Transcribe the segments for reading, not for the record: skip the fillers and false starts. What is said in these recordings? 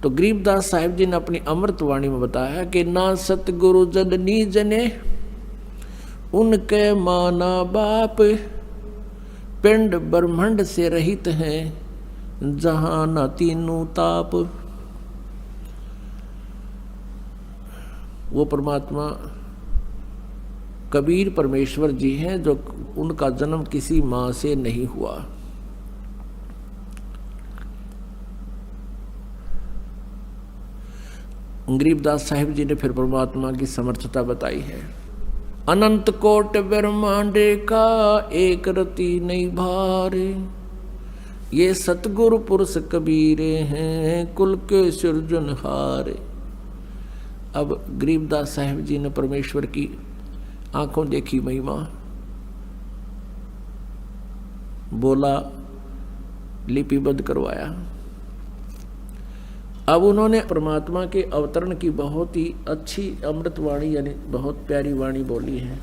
तो गरीबदास साहिब जी ने अपनी अमृतवाणी में बताया कि ना सतगुरु जननी जने उनके माना बाप, पिंड ब्रह्मांड से रहित हैं जहां न तीनों ताप। वो परमात्मा कबीर परमेश्वर जी हैं जो उनका जन्म किसी मां से नहीं हुआ। गरीबदास साहिब जी ने फिर परमात्मा की समर्थता बताई है। अनंत कोट ब्रह्मांडे का एक रति नहीं भारे, ये सतगुरु पुरुष कबीरे हैं कुल के सृजनहारे। अब गरीबदास साहिब जी ने परमेश्वर की आंखों देखी महिमा, बोला, लिपिबद्ध करवाया। अब उन्होंने परमात्मा के अवतरण की बहुत ही अच्छी अमृतवाणी यानी बहुत प्यारी वाणी बोली है,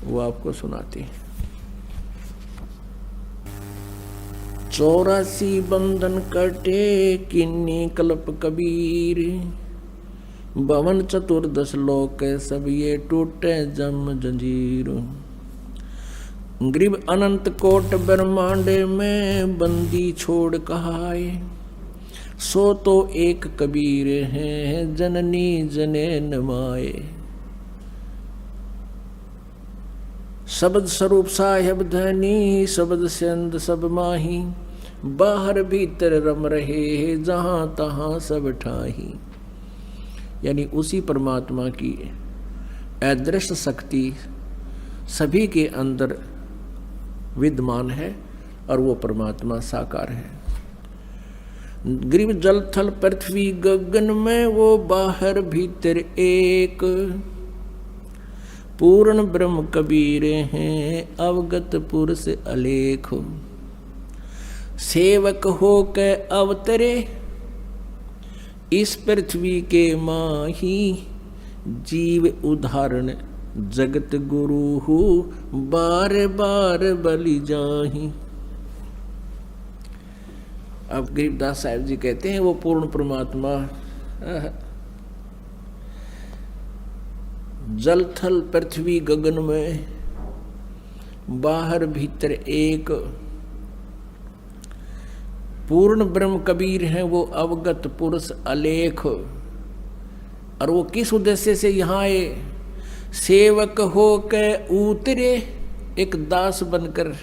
वो आपको सुनाती है। 84 बंधन कटे किन्नी कल्प कबीर, भवन चतुर्दश लोक सब ये टूटे जम जंजीर। गरीब अनंत कोट ब्रह्मांडे में बंदी छोड़ कहाए, सो तो एक कबीर हैं जननी जने नमाए। शब्द स्वरूप साहेब धनी शब्द सेंद सब माही, बाहर भीतर रम रहे जहां तहां सब ठाही। यानी उसी परमात्मा की अदृश्य शक्ति सभी के अंदर विद्यमान है और वो परमात्मा साकार है। गरीब जल थल पृथ्वी गगन में वो बाहर भीतर एक, पूर्ण ब्रह्म कबीर हैं अवगत पुरुष अलेख। सेवक हो के अवतरे इस पृथ्वी के माही, जीव उदाहरण जगत गुरु हो बार बार बलि जाही। अब गरीबदास साहिब जी कहते हैं वो पूर्ण परमात्मा जल थल पृथ्वी गगन में बाहर भीतर एक, पूर्ण ब्रह्म कबीर हैं वो अवगत पुरुष अलेख। और वो किस उद्देश्य से यहाँ आए? सेवक हो के उतरे, एक दास बनकर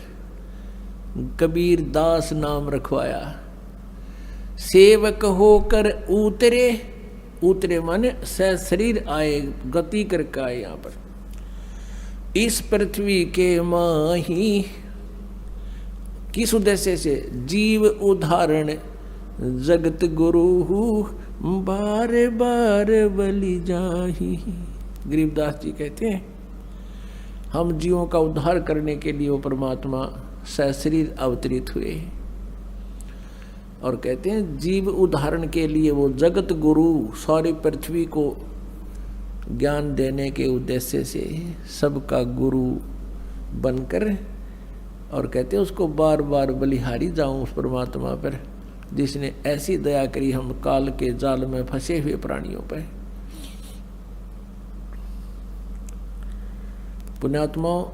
कबीर दास नाम रखवाया। सेवक होकर उतरे, उतरे माने शरीर आए, गति करके आए यहाँ पर इस पृथ्वी के माही। किस उद्देश्य से? जीव उदाहरण जगत गुरु बार बार बलि जाही। गरीबदास जी कहते हैं हम जीवों का उद्धार करने के लिए वो परमात्मा सशरीर अवतरित हुए और कहते हैं जीव उदाहरण के लिए वो जगत गुरु सारी पृथ्वी को ज्ञान देने के उद्देश्य से सबका गुरु बनकर, और कहते हैं उसको बार बार बलिहारी जाऊं उस परमात्मा पर जिसने ऐसी दया करी हम काल के जाल में फंसे हुए प्राणियों पर। पुण्यात्माओं,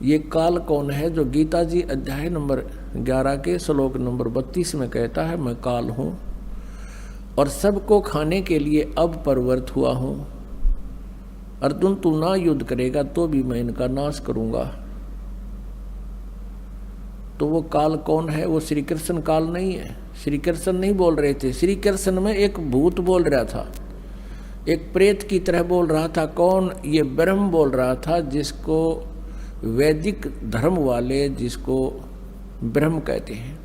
ये काल कौन है जो गीता जी अध्याय नंबर 11 के श्लोक नंबर 32 में कहता है मैं काल हूं और सबको खाने के लिए अब प्रवृत्त हुआ हूं। अर्जुन तू ना युद्ध करेगा तो भी मैं इनका नाश करूंगा। तो वो काल कौन है? वो श्री कृष्ण काल नहीं है। श्री कृष्ण नहीं बोल रहे थे, श्री कृष्ण में एक भूत बोल रहा था, एक प्रेत की तरह बोल रहा था। कौन? ये ब्रह्म बोल रहा था जिसको वैदिक धर्म वाले जिसको ब्रह्म कहते हैं,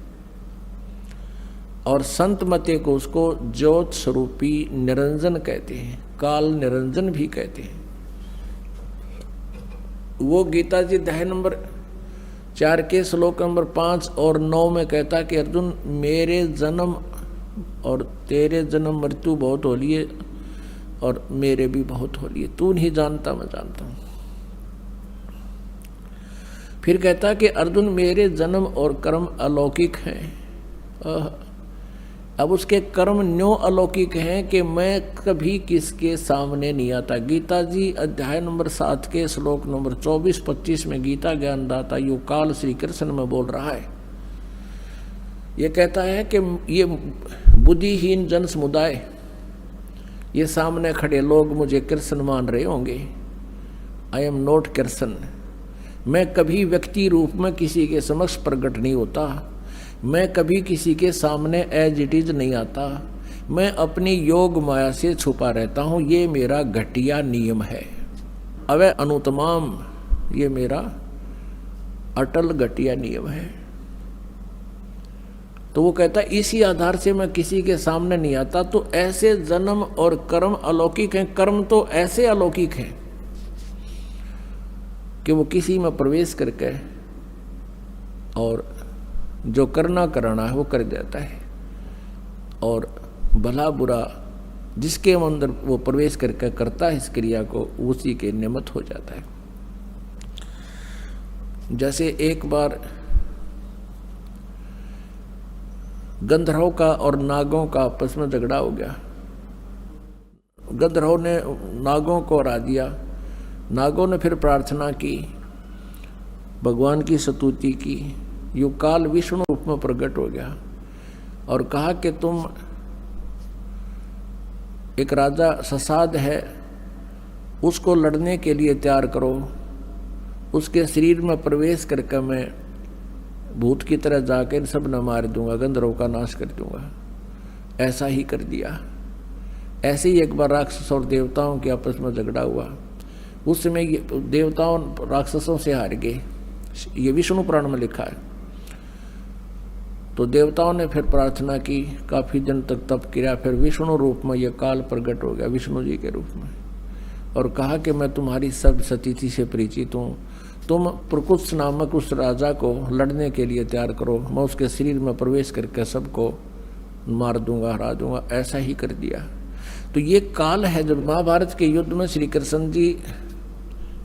और संत मते को उसको ज्योत स्वरूपी निरंजन कहते हैं, काल निरंजन भी कहते हैं। वो गीता जी अध्याय नंबर 4 के श्लोक नंबर 5 और 9 में कहता कि अर्जुन मेरे जन्म और तेरे जन्म मृत्यु बहुत हो लिए और मेरे भी बहुत हो लिए, तू नहीं जानता मैं जानता हूं। फिर कहता कि अर्जुन मेरे जन्म और कर्म अलौकिक हैं, अब उसके कर्म न्यों अलौकिक हैं कि मैं कभी किसके सामने नहीं आता। गीता जी अध्याय नंबर 7 के श्लोक नंबर 24-25 में गीता ज्ञानदाता युग काल श्री कृष्ण में बोल रहा है। ये कहता है कि ये बुद्धिहीन जन समुदाय, ये सामने खड़े लोग मुझे कृष्ण मान रहे होंगे। I am not Krishna. मैं कभी व्यक्ति रूप में किसी के समक्ष प्रकट नहीं होता। मैं कभी किसी के सामने एज इट इज नहीं आता। मैं अपनी योग माया से छुपा रहता हूँ। ये मेरा घटिया नियम है। अवय अनुतमाम, ये मेरा अटल घटिया नियम है। तो वो कहता है इसी आधार से मैं किसी के सामने नहीं आता। तो ऐसे जन्म और कर्म अलौकिक हैं। कर्म तो ऐसे अलौकिक हैं कि वो किसी में प्रवेश करके और जो करना कराना है वो कर देता है, और भला बुरा जिसके अंदर वो प्रवेश करके करता है इस क्रिया को, उसी के निमित्त हो जाता है। जैसे एक बार गंधर्वों का और नागों का आपस में झगड़ा हो गया। गंधर्वों ने नागों को हरा दिया। नागों ने फिर प्रार्थना की, भगवान की स्तुति की। युग काल विष्णु रूप में प्रकट हो गया और कहा कि तुम, एक राजा ससाद है, उसको लड़ने के लिए तैयार करो। उसके शरीर में प्रवेश करके मैं भूत की तरह जाकर इन सब न मार दूंगा, गंधर्वों का नाश कर दूंगा। ऐसा ही कर दिया। ऐसे ही एक बार राक्षस और देवताओं के आपस में झगड़ा हुआ। उस समय देवताओं राक्षसों से हार गए। ये विष्णु पुराण में लिखा है। तो देवताओं ने फिर प्रार्थना की, काफी दिन तक तप किया। फिर विष्णु रूप में यह काल प्रकट हो गया, विष्णु जी के रूप में, और कहा कि मैं तुम्हारी सब स्थिति से परिचित हूँ। तुम प्रकुत्स नामक उस राजा को लड़ने के लिए तैयार करो। मैं उसके शरीर में प्रवेश करके सबको मार दूंगा, हरा दूंगा। ऐसा ही कर दिया। तो ये काल है जब महाभारत के युद्ध में श्री कृष्ण जी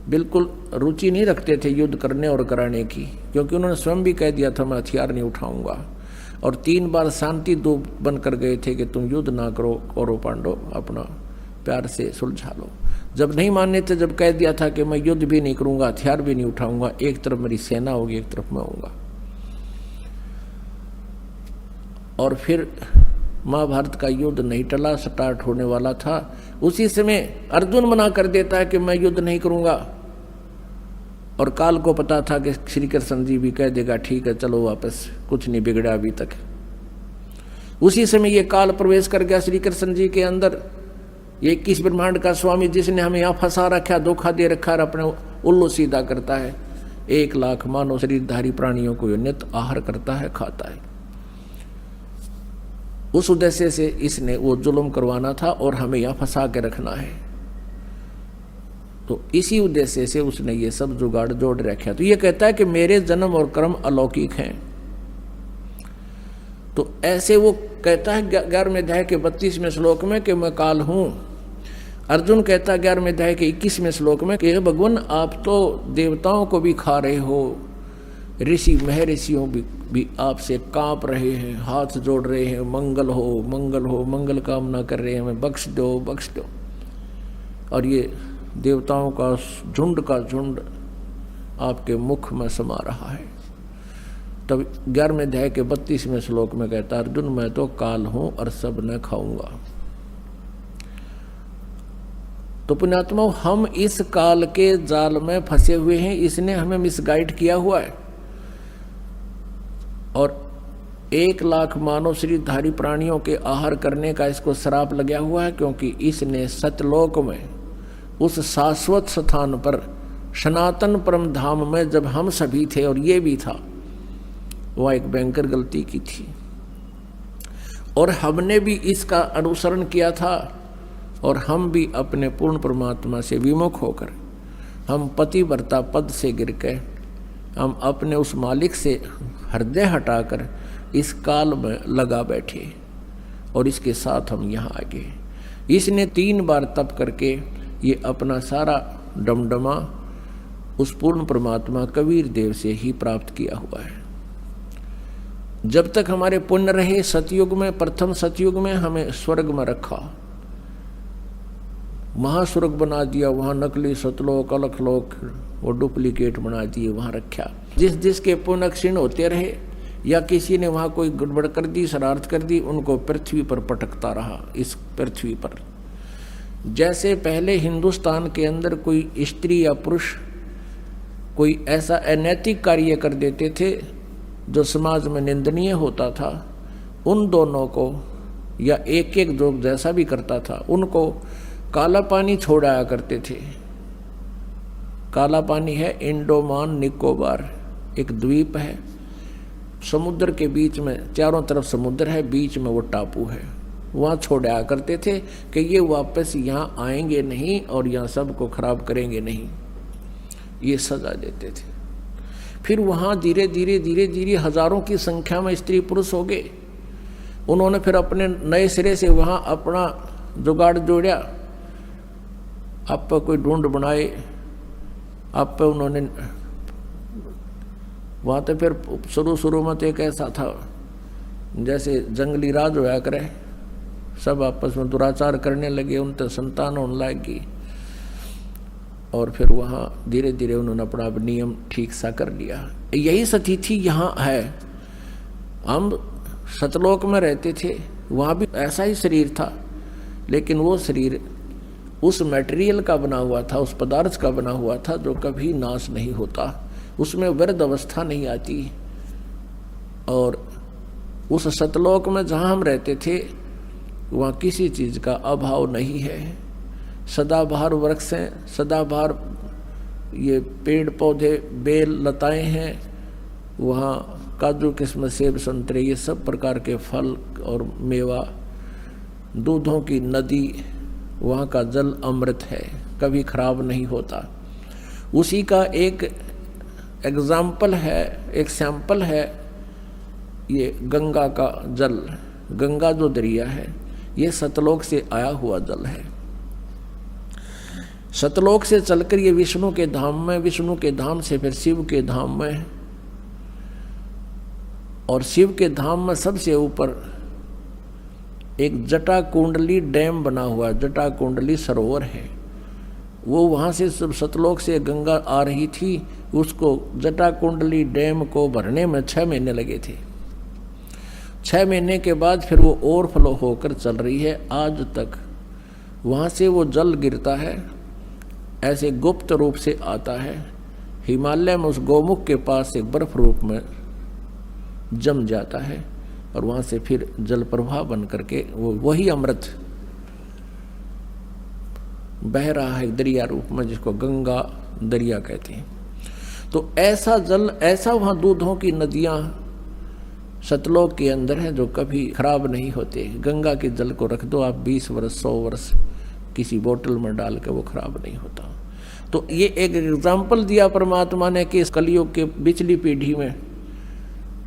बिल्कुल रुचि नहीं रखते थे युद्ध करने और कराने की, क्योंकि उन्होंने स्वयं भी कह दिया था मैं हथियार नहीं उठाऊंगा। और 3 बार शांति दूत बनकर गए थे कि तुम युद्ध ना करो, कौरव पांडव अपना प्यार से सुलझा लो। जब नहीं मानने थे, जब कह दिया था कि मैं युद्ध भी नहीं करूंगा, हथियार भी नहीं उठाऊंगा, एक तरफ मेरी सेना होगी, एक तरफ मैं होऊंगा। और फिर महाभारत का युद्ध नहीं टला, स्टार्ट होने वाला था। उसी समय अर्जुन मना कर देता है कि मैं युद्ध नहीं करूंगा, और काल को पता था कि श्री कृष्ण जी भी कह देगा ठीक है चलो वापस, कुछ नहीं बिगड़ा अभी तक। उसी समय ये काल प्रवेश कर गया श्री कृष्ण जी के अंदर। ये 21 ब्रह्मांड का स्वामी जिसने हमें यहाँ फंसा रखा, धोखा दे रखा है, अपने उल्लू सीधा करता है। 1 लाख मानव शरीरधारी प्राणियों को नित्य आहार करता है, खाता है। उस उद्देश्य से इसने वो जुल्म करवाना था और हमें यहाँ फंसा के रखना है। तो इसी उद्देश्य से उसने ये सब जुगाड़ जोड़ रखा। तो ये कहता है कि मेरे जन्म और कर्म अलौकिक हैं। तो ऐसे वो कहता है 11वें अध्याय के 32वें श्लोक में कि मैं काल हूं। अर्जुन कहता है 11वें अध्याय के 21वें श्लोक में कि भगवान आप तो देवताओं को भी खा रहे हो, ऋषि महर्षियों भी आपसे कांप रहे हैं, हाथ जोड़ रहे हैं, मंगल हो मंगल हो, मंगल कामना कर रहे हैं, हमें बख्श दो बख्श दो। और ये देवताओं का झुंड का झुंड आपके मुख में समा रहा है। तब 11वें अध्याय के 32वें श्लोक में कहता अर्जुन मैं तो काल हूं और सब न खाऊंगा। तो पुण्यात्मा हम इस काल के जाल में फंसे हुए हैं, इसने हमें मिसगाइड किया हुआ है। और 1 लाख मानव शरीरधारी प्राणियों के आहार करने का इसको श्राप लगा हुआ है, क्योंकि इसने सतलोक में उस शाश्वत स्थान पर सनातन परम धाम में जब हम सभी थे और ये भी था, वह एक भयंकर गलती की थी। और हमने भी इसका अनुसरण किया था, और हम भी अपने पूर्ण परमात्मा से विमुख होकर हम पतिव्रता पद से गिर के हम अपने उस मालिक से हृदय हटाकर इस काल में लगा बैठे, और इसके साथ हम यहाँ आ गए। इसने 3 बार तप करके ये अपना सारा डमडमा उस पूर्ण परमात्मा कबीर देव से ही प्राप्त किया हुआ है। जब तक हमारे पुण्य रहे, सतयुग में, प्रथम सतयुग में हमें स्वर्ग में रखा, वहाँ स्वर्ग बना दिया, वहाँ नकली सतलोक अलखलोक वो डुप्लीकेट बना दिए, वहाँ रखा। जिसके पुण्य क्षीण होते रहे या किसी ने वहाँ कोई गड़बड़ कर दी, शरारत कर दी, उनको पृथ्वी पर पटकता रहा। इस पृथ्वी पर जैसे पहले हिंदुस्तान के अंदर कोई स्त्री या पुरुष कोई ऐसा अनैतिक कार्य कर देते थे जो समाज में निंदनीय होता था, उन दोनों को या एक एक जो जैसा भी करता था उनको काला पानी छोड़ाया करते थे। काला पानी है इंडोमान निकोबार, एक द्वीप है, समुद्र के बीच में, चारों तरफ समुद्र है, बीच में वो टापू है, वहाँ छोड़ाया करते थे कि ये वापस यहाँ आएंगे नहीं और यहाँ सबको खराब करेंगे नहीं, ये सजा देते थे। फिर वहाँ धीरे धीरे धीरे धीरे हजारों की संख्या में स्त्री पुरुष हो गए। उन्होंने फिर अपने नए सिरे से वहाँ अपना जुगाड़ जोड़ा, आप पर कोई ढूंढ बनाए, आप पे उन्होंने वहाँ तो फिर शुरू में तो एक ऐसा था जैसे जंगली राज होया करे, सब आपस में दुराचार करने लगे, उनसे संतान होने लगी और फिर वहाँ धीरे धीरे उन्होंने अपना नियम ठीक सा कर लिया। यही स्थिति यहाँ है। हम सतलोक में रहते थे, वहाँ भी ऐसा ही शरीर था, लेकिन वो शरीर उस मटेरियल का बना हुआ था, उस पदार्थ का बना हुआ था जो कभी नाश नहीं होता, उसमें वृद्ध अवस्था नहीं आती। और उस सतलोक में जहाँ हम रहते थे वहाँ किसी चीज़ का अभाव नहीं है। सदाबहार वृक्ष हैं, सदाबहार ये पेड़ पौधे बेल लताएं हैं, वहाँ काजू किस्म सेब संतरे ये सब प्रकार के फल और मेवा, दूधों की नदी, वहाँ का जल अमृत है, कभी खराब नहीं होता। उसी का एक एग्जाम्पल है, एक सैंपल है ये गंगा का जल। गंगा जो दरिया है ये सतलोक से आया हुआ जल है। सतलोक से चलकर ये विष्णु के धाम में, विष्णु के धाम से फिर शिव के धाम में, और शिव के धाम में सबसे ऊपर एक जटा कुंडली डैम बना हुआ, जटा कुंडली सरोवर है। वो वहाँ से सब सतलोक से गंगा आ रही थी, उसको जटा कुंडली डैम को भरने में 6 महीने लगे थे। 6 महीने के बाद फिर वो ओवरफ्लो होकर चल रही है आज तक। वहाँ से वो जल गिरता है, ऐसे गुप्त रूप से आता है, हिमालय में उस गोमुख के पास एक बर्फ रूप में जम जाता है और वहाँ से फिर जल प्रवाह बन करके वो वही अमृत बह रहा है दरिया रूप में, जिसको गंगा दरिया कहते हैं। तो ऐसा जल, ऐसा वहाँ दूधों की नदियाँ सतलोक के अंदर हैं जो कभी खराब नहीं होते। गंगा के जल को रख दो आप 20 वर्ष 100 वर्ष किसी बोतल में डाल के, वो खराब नहीं होता। तो ये एक एग्जाम्पल दिया परमात्मा ने कि इस कलयुग के पिछली पीढ़ी में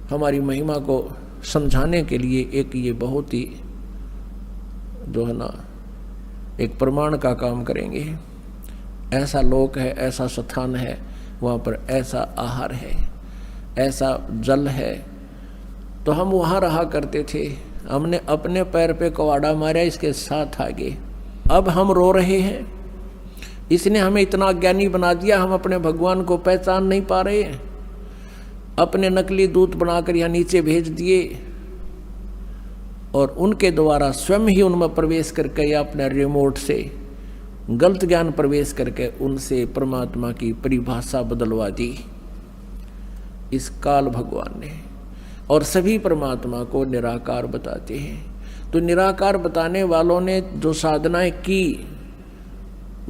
हमारी महिमा को समझाने के लिए एक ये बहुत ही जो है ना एक प्रमाण का काम करेंगे। ऐसा लोक है, ऐसा स्थान है, वहाँ पर ऐसा आहार है, ऐसा जल है। तो हम वहाँ रहा करते थे, हमने अपने पैर पे कवाड़ा मारा, इसके साथ आगे अब हम रो रहे हैं। इसने हमें इतना ज्ञानी बना दिया, हम अपने भगवान को पहचान नहीं पा रहे हैं। अपने नकली दूत बनाकर यहाँ नीचे भेज दिए और उनके द्वारा स्वयं ही उनमें प्रवेश करके या अपने रिमोट से गलत ज्ञान प्रवेश करके उनसे परमात्मा की परिभाषा बदलवा दी इस काल भगवान ने। और सभी परमात्मा को निराकार बताते हैं। तो निराकार बताने वालों ने जो साधनाएं की,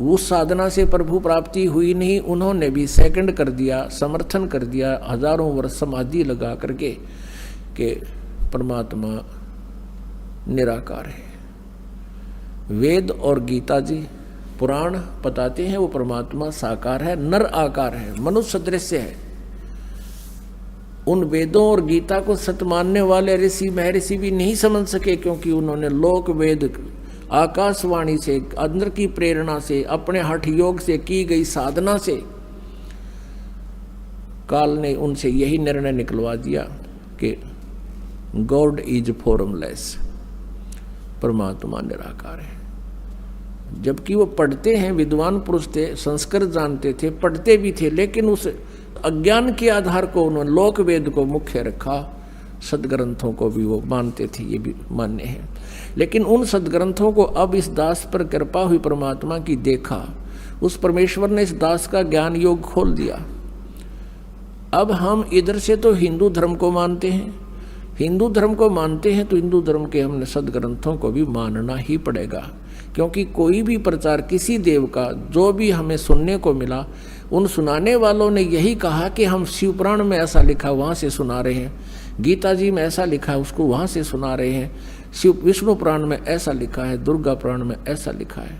उस साधना से प्रभु प्राप्ति हुई नहीं, उन्होंने भी सेकंड कर दिया, समर्थन कर दिया, हजारों वर्ष समाधि लगा करके कि परमात्मा निराकार है। वेद और गीता जी पुराण बताते हैं वो परमात्मा साकार है, नर आकार है, मनुष्य सदृश है। उन वेदों और गीता को सत्य मानने वाले ऋषि महर्षि भी नहीं समझ सके, क्योंकि उन्होंने लोक वेद आकाशवाणी से, अंदर की प्रेरणा से, अपने हठ योग से की गई साधना से काल ने उनसे यही निर्णय निकलवा दिया कि गॉड इज फॉर्मलेस, परमात्मा निराकार है। जबकि वो पढ़ते हैं, विद्वान पुरुष थे, संस्कृत जानते थे, पढ़ते भी थे, लेकिन उस अज्ञान के आधार को उन्होंने लोक वेद को मुख्य रखा, सदग्रंथों को भी वो मानते थे, ये भी मान्य है। लेकिन उन सदग्रंथों को अब इस दास पर कृपा हुई परमात्मा की देखा, उस परमेश्वर ने इस दास का ज्ञान योग खोल दिया। अब हम इधर से तो हिंदू धर्म को मानते हैं, हिंदू धर्म को मानते हैं तो हिंदू धर्म के हमने सदग्रंथों को भी मानना ही पड़ेगा, क्योंकि कोई भी प्रचार किसी देव का जो भी हमें सुनने को मिला, उन सुनाने वालों ने यही कहा कि हम शिव पुराण में ऐसा लिखा वहाँ से सुना रहे हैं, गीता जी में ऐसा लिखा है उसको वहाँ से सुना रहे हैं, शिव विष्णु पुराण में ऐसा लिखा है, दुर्गा पुराण में ऐसा लिखा है,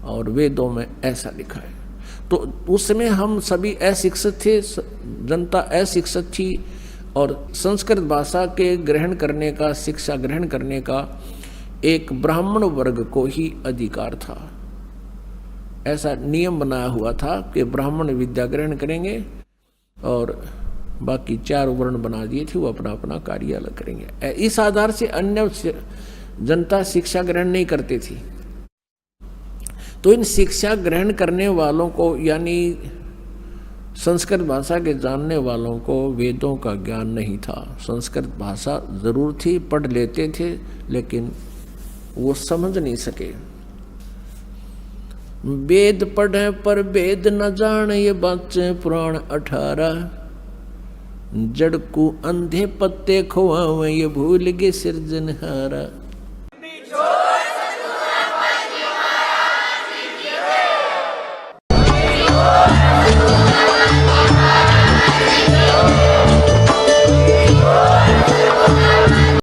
और वेदों में ऐसा लिखा है। तो उस समय हम सभी अशिक्षित थे, जनता अशिक्षित थी, और संस्कृत भाषा के ग्रहण करने का, शिक्षा ग्रहण करने का एक ब्राह्मण वर्ग को ही अधिकार था। ऐसा नियम बनाया हुआ था कि ब्राह्मण विद्या ग्रहण करेंगे और बाकी 4 वर्ण बना दिए थे, वो अपना अपना कार्य अलग करेंगे। इस आधार से अन्य जनता शिक्षा ग्रहण नहीं करती थी। तो इन शिक्षा ग्रहण करने वालों को, यानी संस्कृत भाषा के जानने वालों को वेदों का ज्ञान नहीं था। संस्कृत भाषा जरूर थी, पढ़ लेते थे, लेकिन वो समझ नहीं सके। वेद पढ़े पर वेद न जाने, ये बच्चे पुराण 18। जड़ को अंधे पत्ते खोआवे, ये भूल गए सिरजनहारा।